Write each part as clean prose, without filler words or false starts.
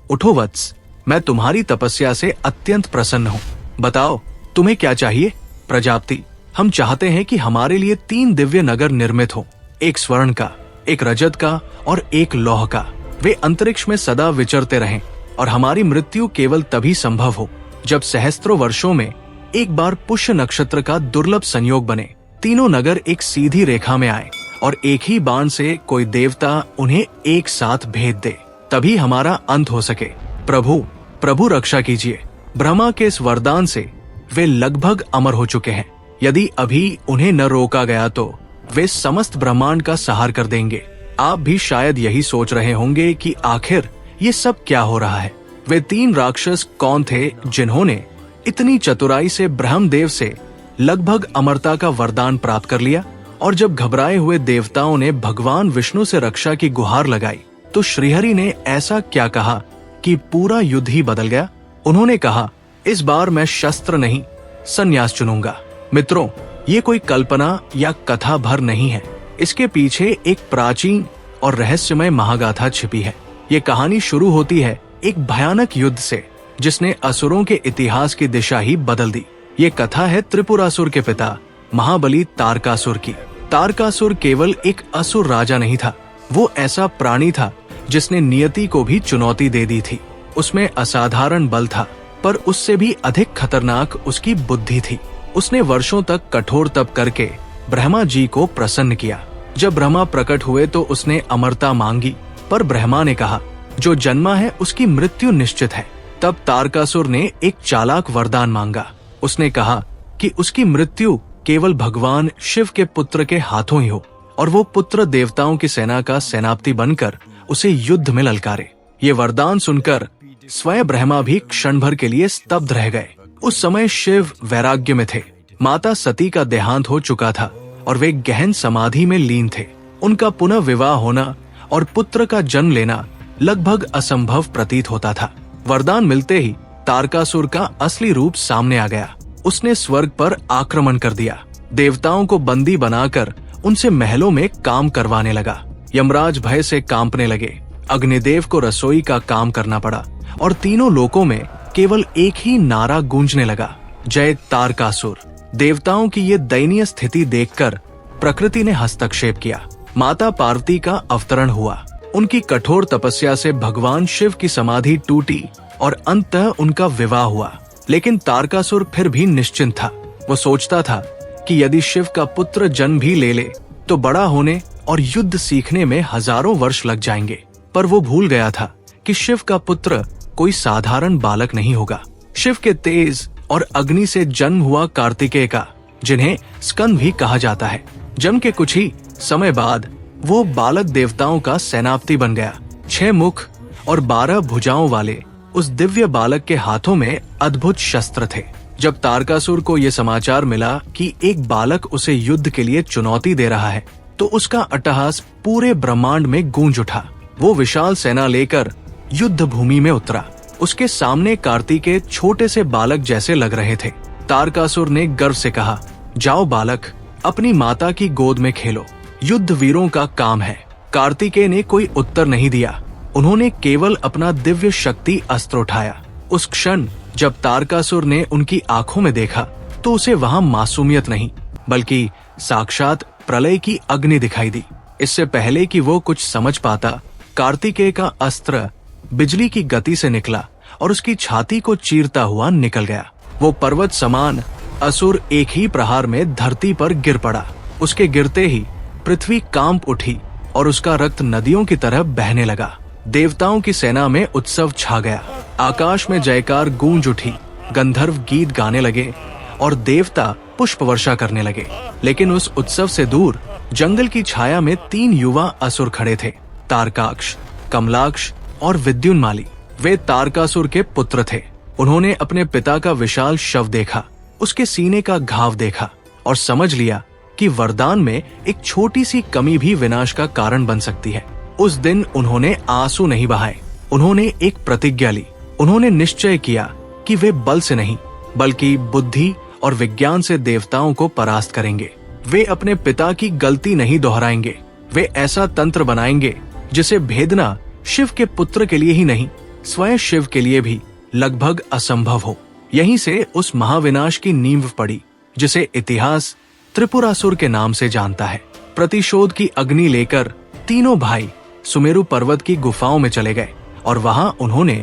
उठो वत्स, मैं तुम्हारी तपस्या से अत्यंत प्रसन्न हूँ। बताओ तुम्हें क्या चाहिए? प्रजापति, हम चाहते हैं कि हमारे लिए 3 दिव्य नगर निर्मित हो, एक स्वर्ण का, एक रजत का और एक लौह का। वे अंतरिक्ष में सदा विचरते रहें और हमारी मृत्यु केवल तभी संभव हो जब सहस्त्रों वर्षों में एक बार पुष्य नक्षत्र का दुर्लभ संयोग बने। तीनों नगर एक सीधी रेखा में आए और एक ही बाण से कोई देवता उन्हें एक साथ भेद दे, तभी हमारा अंत हो सके। प्रभु रक्षा कीजिए। ब्रह्मा के इस वरदान से वे लगभग अमर हो चुके हैं। यदि अभी उन्हें न रोका गया तो वे समस्त ब्रह्मांड का संहार कर देंगे। आप भी शायद यही सोच रहे होंगे कि आखिर ये सब क्या हो रहा है। वे 3 राक्षस कौन थे जिन्होंने इतनी चतुराई से ब्रह्मदेव से लगभग अमरता का वरदान प्राप्त कर लिया? और जब घबराए हुए देवताओं ने भगवान विष्णु से रक्षा की गुहार लगाई तो श्रीहरि ने ऐसा क्या कहा कि पूरा युद्ध ही बदल गया? उन्होंने कहा, इस बार मैं शस्त्र नहीं संन्यास चुनूंगा। मित्रों, ये कोई कल्पना या कथा भर नहीं है। इसके पीछे एक प्राचीन और रहस्यमय महागाथा छिपी है। ये कहानी शुरू होती है एक भयानक युद्ध से जिसने असुरों के इतिहास की दिशा ही बदल दी। ये कथा है त्रिपुरासुर के पिता महाबली तारकासुर की। तारकासुर केवल एक असुर राजा नहीं था, वो ऐसा प्राणी था जिसने नियति को भी चुनौती दे दी थी। उसमें असाधारण बल था, पर उससे भी अधिक खतरनाक उसकी बुद्धि थी। उसने वर्षों तक कठोर तप करके ब्रह्मा जी को प्रसन्न किया। जब ब्रह्मा प्रकट हुए तो उसने अमरता मांगी, पर ब्रह्मा ने कहा, जो जन्मा है उसकी मृत्यु निश्चित है। तब तारकासुर ने एक चालाक वरदान मांगा। उसने कहा कि उसकी मृत्यु केवल भगवान शिव के पुत्र के हाथों ही हो और वो पुत्र देवताओं की सेना का सेनापति बनकर उसे युद्ध में ललकारे। ये वरदान सुनकर स्वयं ब्रह्मा भी क्षण भर के लिए स्तब्ध रह गए। उस समय शिव वैराग्य में थे। माता सती का देहांत हो चुका था और वे गहन समाधि में लीन थे। उनका पुनः विवाह होना और पुत्र का जन्म लेना लगभग असंभव प्रतीत होता था। वरदान मिलते ही तारकासुर का असली रूप सामने आ गया। उसने स्वर्ग पर आक्रमण कर दिया। देवताओं को बंदी बनाकर उनसे महलों में काम करवाने लगा। यमराज भय से कांपने लगे। अग्निदेव को रसोई का काम करना पड़ा और तीनों लोकों में केवल एक ही नारा गूंजने लगा, जय तारकासुर। देवताओं की ये दयनीय स्थिति देखकर प्रकृति ने हस्तक्षेप किया। माता पार्वती का अवतरण हुआ। उनकी कठोर तपस्या से भगवान शिव की समाधि टूटी और अंततः उनका विवाह हुआ। लेकिन तारकासुर फिर भी निश्चिंत था। वो सोचता था कि यदि शिव का पुत्र जन्म भी ले ले तो बड़ा होने और युद्ध सीखने में हजारों वर्ष लग जाएंगे। पर वो भूल गया था कि शिव का पुत्र कोई साधारण बालक नहीं होगा। शिव के तेज और अग्नि से जन्म हुआ कार्तिकेय का, जिन्हें स्कंद भी कहा जाता है, जन्म के कुछ ही समय बाद वो बालक देवताओं का सेनापति बन गया। 6 मुख और 12 भुजाओं वाले उस दिव्य बालक के हाथों में अद्भुत शस्त्र थे। जब तारकासुर को ये समाचार मिला कि एक बालक उसे युद्ध के लिए चुनौती दे रहा है तो उसका अट्टहास पूरे ब्रह्मांड में गूंज उठा। वो विशाल सेना लेकर युद्ध भूमि में उतरा। उसके सामने कार्तिकेय छोटे से बालक जैसे लग रहे थे। तारकासुर ने गर्व से कहा, जाओ बालक, अपनी माता की गोद में खेलो, युद्ध वीरों का काम है। कार्तिकेय ने कोई उत्तर नहीं दिया। उन्होंने केवल अपना दिव्य शक्ति अस्त्र उठाया। उस क्षण जब तारकासुर ने उनकी आंखों में देखा तो उसे वहां मासूमियत नहीं बल्कि साक्षात प्रलय की अग्नि दिखाई दी। इससे पहले कि वो कुछ समझ पाता, कार्तिकेय का अस्त्र बिजली की गति से निकला और उसकी छाती को चीरता हुआ निकल गया। वो पर्वत समान असुर एक ही प्रहार में धरती पर गिर पड़ा। उसके गिरते ही पृथ्वी कांप उठी और उसका रक्त नदियों की तरह बहने लगा। देवताओं की सेना में उत्सव छा गया। आकाश में जयकार गूंज उठी। गंधर्व गीत गाने लगे और देवता पुष्प वर्षा करने लगे। लेकिन उस उत्सव से दूर जंगल की छाया में 3 युवा असुर खड़े थे, तारकाक्ष, कमलाक्ष और विद्युन्माली। वे तारकासुर के पुत्र थे। उन्होंने अपने पिता का विशाल शव देखा, उसके सीने का घाव देखा और समझ लिया कि वरदान में एक छोटी सी कमी भी विनाश का कारण बन सकती है। उस दिन उन्होंने आंसू नहीं बहाए। उन्होंने एक प्रतिज्ञा ली। उन्होंने निश्चय किया कि वे बल से नहीं बल्कि बुद्धि और विज्ञान से देवताओं को परास्त करेंगे। वे अपने पिता की गलती नहीं दोहराएंगे। वे ऐसा तंत्र बनाएंगे जिसे भेदना शिव के पुत्र के लिए ही नहीं स्वयं शिव के लिए भी लगभग असंभव हो। यहीं से उस महाविनाश की नींव पड़ी जिसे इतिहास त्रिपुरासुर के नाम से जानता है। प्रतिशोध की अग्नि लेकर तीनों भाई सुमेरु पर्वत की गुफाओं में चले गए और वहां उन्होंने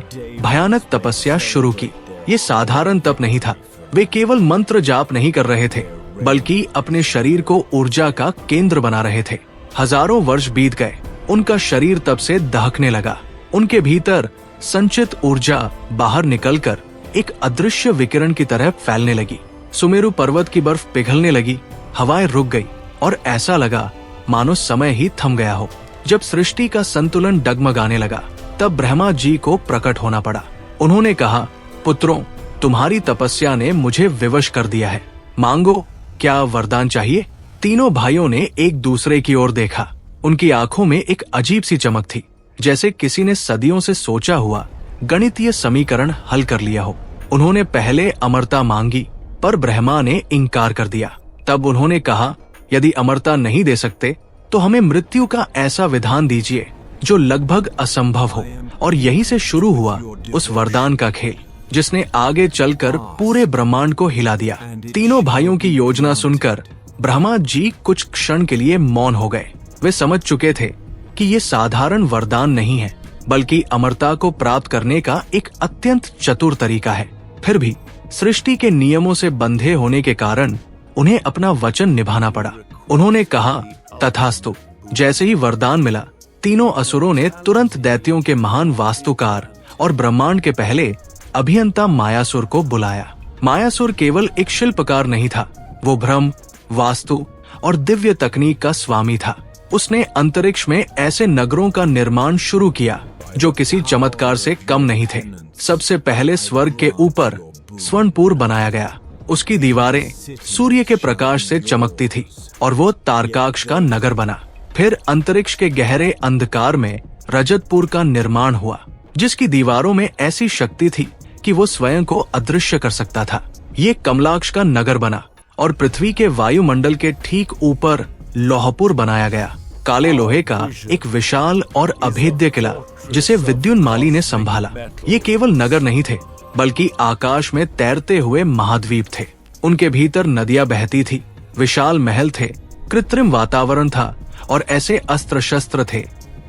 भयानक तपस्या शुरू की। ये साधारण तप नहीं था। वे केवल मंत्र जाप नहीं कर रहे थे, बल्कि अपने शरीर को ऊर्जा का केंद्र बना रहे थे। हजारों वर्ष बीत गए, उनका शरीर तब से दहकने लगा। उनके भीतर संचित ऊर्जा बाहर निकलकर एक अदृश्य विकिरण की तरह फैलने लगी। सुमेरु पर्वत की बर्फ पिघलने लगी, हवाएं रुक गई और ऐसा लगा मानो समय ही थम गया हो। जब सृष्टि का संतुलन डगमगाने लगा, तब ब्रह्मा जी को प्रकट होना पड़ा। उन्होंने कहा, पुत्रों, तुम्हारी तपस्या ने मुझे विवश कर दिया है। मांगो, क्या वरदान चाहिए? तीनों भाइयों ने एक दूसरे की ओर देखा। उनकी आंखों में एक अजीब सी चमक थी, जैसे किसी ने सदियों से सोचा हुआ गणितीय समीकरण हल कर लिया हो। उन्होंने पहले अमरता मांगी, पर ब्रह्मा ने इनकार कर दिया। तब उन्होंने कहा, यदि अमरता नहीं दे सकते तो हमें मृत्यु का ऐसा विधान दीजिए जो लगभग असंभव हो। और यहीं से शुरू हुआ उस वरदान का खेल, जिसने आगे चलकर पूरे ब्रह्मांड को हिला दिया। तीनों भाइयों की योजना सुनकर ब्रह्मा जी कुछ क्षण के लिए मौन हो गए। वे समझ चुके थे कि ये साधारण वरदान नहीं है, बल्कि अमरता को प्राप्त करने का एक अत्यंत चतुर तरीका है। फिर भी सृष्टि के नियमों से बंधे होने के कारण उन्हें अपना वचन निभाना पड़ा। उन्होंने कहा, तथास्तु। जैसे ही वरदान मिला, तीनों असुरों ने तुरंत दैत्यों के महान वास्तुकार और ब्रह्मांड के पहले अभियंता मायासुर को बुलाया। मायासुर केवल एक शिल्पकार नहीं था, वो ब्रह्म, वास्तु और दिव्य तकनीक का स्वामी था। उसने अंतरिक्ष में ऐसे नगरों का निर्माण शुरू किया जो किसी चमत्कार से कम नहीं थे। सबसे पहले स्वर्ग के ऊपर स्वर्णपुर बनाया गया। उसकी दीवारें सूर्य के प्रकाश से चमकती थी और वो तारकाक्ष का नगर बना। फिर अंतरिक्ष के गहरे अंधकार में रजतपुर का निर्माण हुआ, जिसकी दीवारों में ऐसी शक्ति थी कि वो स्वयं को अदृश्य कर सकता था। ये कमलाक्ष का नगर बना और पृथ्वी के वायुमंडल के ठीक ऊपर लौहपुर बनाया गया, काले लोहे का एक विशाल और अभेद्य किला जिसे विद्युन्माली ने संभाला। ये केवल नगर नहीं थे, बल्कि आकाश में तैरते हुए महाद्वीप थे। उनके भीतर नदियां बहती थी, विशाल महल थे, कृत्रिम वातावरण था और ऐसे अस्त्र शस्त्र थे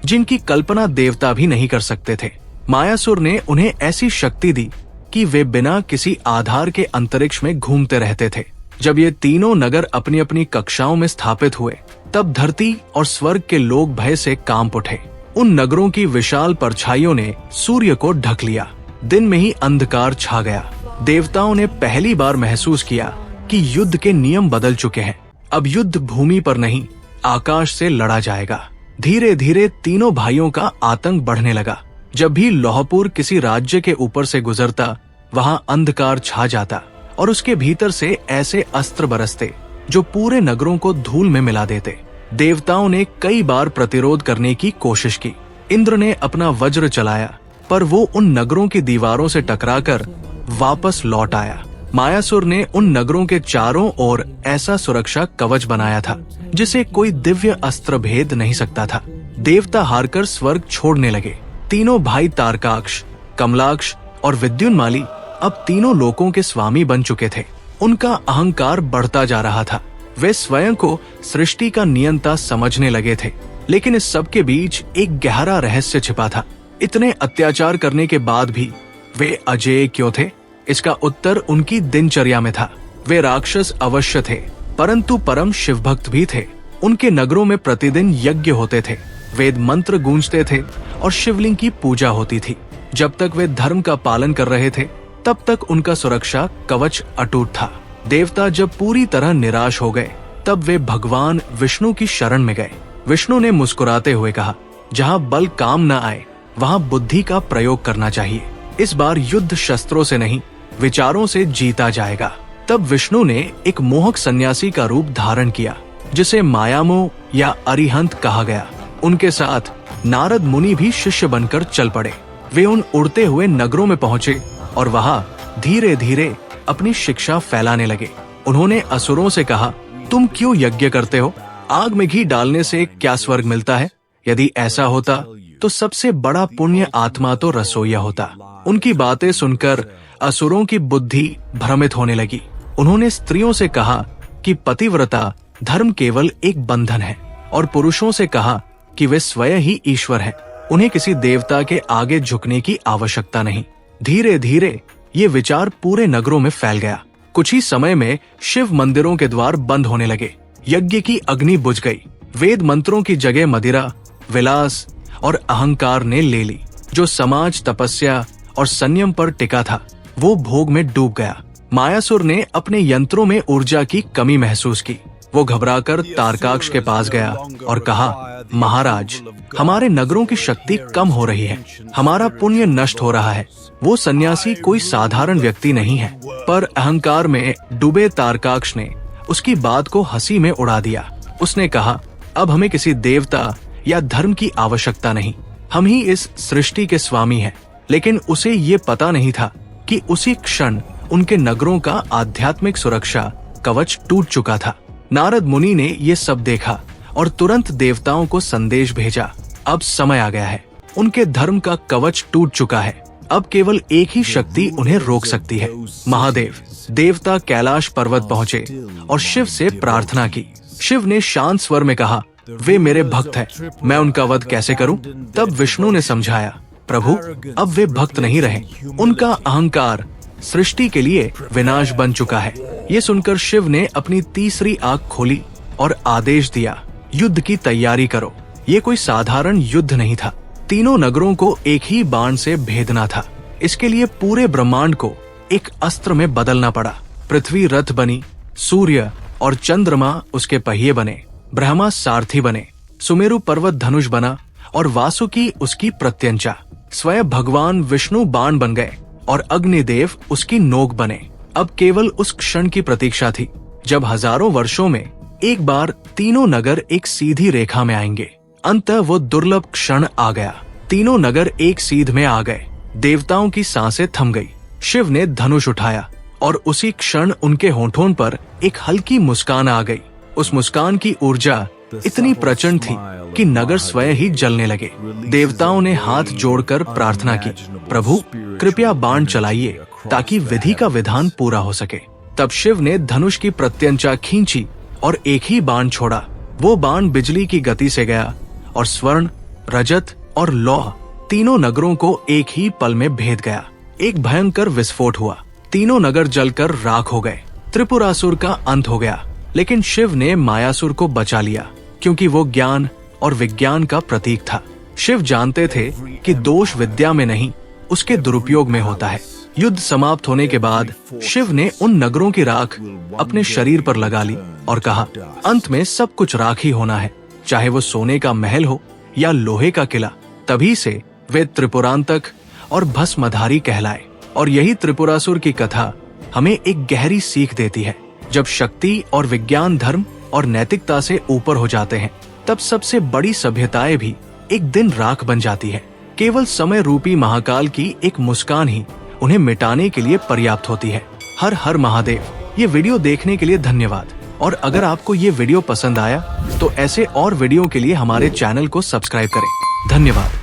जिनकी कल्पना देवता भी नहीं कर सकते थे। मायासुर ने उन्हें ऐसी शक्ति दी कि वे बिना किसी आधार के अंतरिक्ष में घूमते रहते थे। जब ये तीनों नगर अपनी अपनी कक्षाओं में स्थापित हुए, तब धरती और स्वर्ग के लोग भय से कांप उठे। उन नगरों की विशाल परछाइयों ने सूर्य को ढक लिया। दिन में ही अंधकार छा गया। देवताओं ने पहली बार महसूस किया कि युद्ध के नियम बदल चुके हैं। अब युद्ध भूमि पर नहीं, आकाश से लड़ा जाएगा। धीरे धीरे तीनों भाइयों का आतंक बढ़ने लगा। जब भी लौहपुर किसी राज्य के ऊपर से गुजरता, वहां अंधकार छा जाता और उसके भीतर से ऐसे अस्त्र बरसते जो पूरे नगरों को धूल में मिला देते। देवताओं ने कई बार प्रतिरोध करने की कोशिश की। इंद्र ने अपना वज्र चलाया, पर वो उन नगरों की दीवारों से टकराकर वापस लौट आया। मायासुर ने उन नगरों के चारों ओर ऐसा सुरक्षा कवच बनाया था जिसे कोई दिव्य अस्त्र भेद नहीं सकता था। देवता हारकर स्वर्ग छोड़ने लगे। तीनों भाई तारकाक्ष, कमलाक्ष और विद्युन्माली अब तीनों लोकों के स्वामी बन चुके थे। उनका अहंकार बढ़ता जा रहा था। वे स्वयं को सृष्टि का नियंता समझने लगे थे, लेकिन इस सब के बीच एक गहरा रहस्य छिपा था। इतने अत्याचार करने के बाद भी वे अजेय क्यों थे? इसका उत्तर उनकी दिनचर्या में था। वे राक्षस अवश्य थे, परंतु परम शिव भक्त भी थे। उनके नगरों में प्रतिदिन यज्ञ होते थे, वेद मंत्र गूंजते थे और शिवलिंग की पूजा होती थी। जब तक वे धर्म का पालन कर रहे थे, तब तक उनका सुरक्षा कवच अटूट था। देवता जब पूरी तरह निराश हो गए, तब वे भगवान विष्णु की शरण में गए। विष्णु ने मुस्कुराते हुए कहा, जहाँ बल काम न आए, वहाँ बुद्धि का प्रयोग करना चाहिए। इस बार युद्ध शस्त्रों से नहीं, विचारों से जीता जाएगा। तब विष्णु ने एक मोहक सन्यासी का रूप धारण किया, जिसे मायामो या अरिहंत कहा गया। उनके साथ नारद मुनि भी शिष्य बनकर चल पड़े। वे उन उड़ते हुए नगरों में पहुंचे और वहां धीरे धीरे अपनी शिक्षा फैलाने लगे। उन्होंने असुरों से कहा, तुम क्यों यज्ञ करते हो? आग में घी डालने से क्या स्वर्ग मिलता है? यदि ऐसा होता तो सबसे बड़ा पुण्य आत्मा तो रसोइया होता। उनकी बातें सुनकर असुरों की बुद्धि भ्रमित होने लगी। उन्होंने स्त्रियों से कहा कि पतिव्रता धर्म केवल एक बंधन है, और पुरुषों से कहा कि वे स्वयं ही ईश्वर हैं। उन्हें किसी देवता के आगे झुकने की आवश्यकता नहीं। धीरे धीरे ये विचार पूरे नगरों में फैल गया। कुछ ही समय में शिव मंदिरों के द्वार बंद होने लगे। यज्ञ की अग्नि बुझ गई। वेद मंत्रों की जगह मदिरा, विलास और अहंकार ने ले ली। जो समाज तपस्या और संयम पर टिका था, वो भोग में डूब गया। मायासुर ने अपने यंत्रों में ऊर्जा की कमी महसूस की। वो घबराकर तारकाक्ष के पास गया और कहा, महाराज, हमारे नगरों की शक्ति कम हो रही है, हमारा पुण्य नष्ट हो रहा है। वो सन्यासी कोई साधारण व्यक्ति नहीं है। पर अहंकार में डूबे तारकाक्ष ने उसकी बात को हंसी में उड़ा दिया। उसने कहा, अब हमें किसी देवता या धर्म की आवश्यकता नहीं, हम ही इस सृष्टि के स्वामी हैं। लेकिन उसे ये पता नहीं था कि उसी क्षण उनके नगरों का आध्यात्मिक सुरक्षा कवच टूट चुका था। नारद मुनि ने ये सब देखा और तुरंत देवताओं को संदेश भेजा। अब समय आ गया है, उनके धर्म का कवच टूट चुका है। अब केवल एक ही शक्ति उन्हें रोक सकती है, महादेव। देवता कैलाश पर्वत पहुँचे और शिव से प्रार्थना की। शिव ने शांत स्वर में कहा, वे मेरे भक्त हैं, मैं उनका वध कैसे करूं? तब विष्णु ने समझाया, प्रभु, अब वे भक्त नहीं रहे, उनका अहंकार सृष्टि के लिए विनाश बन चुका है। ये सुनकर शिव ने अपनी तीसरी आंख खोली और आदेश दिया, युद्ध की तैयारी करो। ये कोई साधारण युद्ध नहीं था। तीनों नगरों को एक ही बाण से भेदना था। इसके लिए पूरे ब्रह्मांड को एक अस्त्र में बदलना पड़ा। पृथ्वी रथ बनी, सूर्य और चंद्रमा उसके पहिए बने, ब्रह्मा सारथी बने, सुमेरु पर्वत धनुष बना और वासुकी उसकी प्रत्यंचा। स्वयं भगवान विष्णु बाण बन गए और अग्निदेव उसकी नोक बने। अब केवल उस क्षण की प्रतीक्षा थी जब हजारों वर्षों में एक बार तीनों नगर एक सीधी रेखा में आएंगे। अंततः वो दुर्लभ क्षण आ गया। तीनों नगर एक सीध में आ गए। देवताओं की सांसें थम गई। शिव ने धनुष उठाया और उसी क्षण उनके होठों पर एक हल्की मुस्कान आ गई। उस मुस्कान की ऊर्जा इतनी प्रचंड थी कि नगर स्वयं ही जलने लगे। देवताओं ने हाथ जोड़कर प्रार्थना की, प्रभु, कृपया बाण चलाइए ताकि विधि का विधान पूरा हो सके। तब शिव ने धनुष की प्रत्यंचा खींची और एक ही बाण छोड़ा। वो बाण बिजली की गति से गया और स्वर्ण, रजत और लौह तीनों नगरों को एक ही पल में भेद गया। एक भयंकर विस्फोट हुआ। तीनों नगर जलकर राख हो गए। त्रिपुरासुर का अंत हो गया। लेकिन शिव ने मायासुर को बचा लिया, क्योंकि वो ज्ञान और विज्ञान का प्रतीक था। शिव जानते थे कि दोष विद्या में नहीं, उसके दुरुपयोग में होता है। युद्ध समाप्त होने के बाद शिव ने उन नगरों की राख अपने शरीर पर लगा ली और कहा, अंत में सब कुछ राख ही होना है, चाहे वो सोने का महल हो या लोहे का किला। तभी से वे त्रिपुरांतक और भस्मधारी कहलाए। और यही त्रिपुरासुर की कथा हमें एक गहरी सीख देती है। जब शक्ति और विज्ञान धर्म और नैतिकता से ऊपर हो जाते हैं, तब सबसे बड़ी सभ्यताएं भी एक दिन राख बन जाती है। केवल समय रूपी महाकाल की एक मुस्कान ही उन्हें मिटाने के लिए पर्याप्त होती है। हर हर महादेव। ये वीडियो देखने के लिए धन्यवाद। और अगर आपको ये वीडियो पसंद आया तो ऐसे और वीडियो के लिए हमारे चैनल को सब्सक्राइब करें। धन्यवाद।